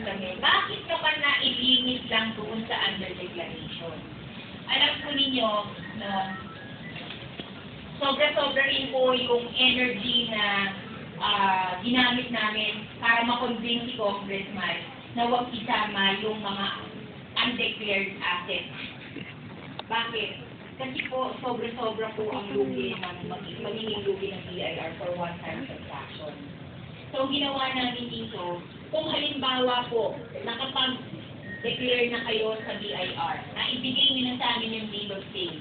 namin, bakit naman na-limit lang doon sa under-declaration? Alam po ninyo, no, sobra-sobra rin po yung energy na ginamit namin para makonvince si Congressman na huwag isama yung mga undeclared assets. Bakit? Kasi po, sobra-sobra po ang lugi ng magiging lugi ng BIR for one-time transaction. So, ginawa namin dito, kung halimbawa po, nakapag-declare na kayo sa BIR, na ibigay nyo na sa amin yung bill of sale,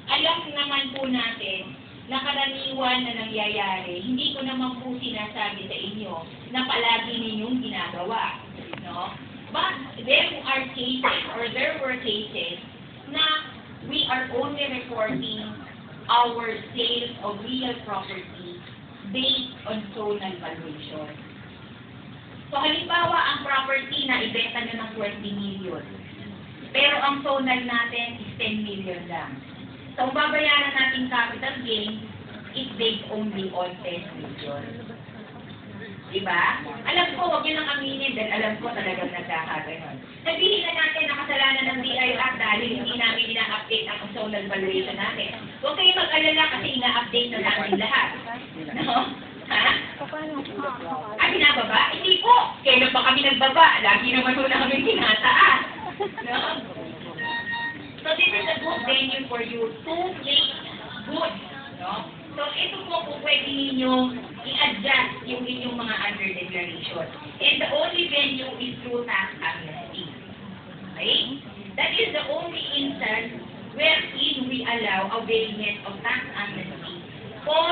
alam naman po natin na karaniwan na nangyayari, hindi ko naman po sinasabi sa inyo na palagi ninyong ginagawa. No? But there are cases, or there were cases, na we are only reporting our sales of real property based on zonal valuation. So halimbawa, ang property na ibenta nyo ng 20 million, pero ang zonal natin is 10 million lang. So, ang babayaran nating capital gain is based only on 10 million. Diba? Alam ko, huwag yun ang aminin dahil alam ko talagang nagkakaganon. Sabihin na natin na kasalanan ng BIR dahil hindi namin ina-update ang zonal valuation natin. Huwag kayo mag-alala kasi ina-update na namin lahat. No? Ha? Ah, binababa? Hindi po. Kailan pa kami nagbaba? Lagi naman po namin tinataas. No? So this is a good venue for you to make good. No? So ito po kung pwede ninyong i-adjust yung inyong mga under-declaration. And the only venue is through tax amnesty. Okay? That is the only instance wherein we allow availment of tax amnesty for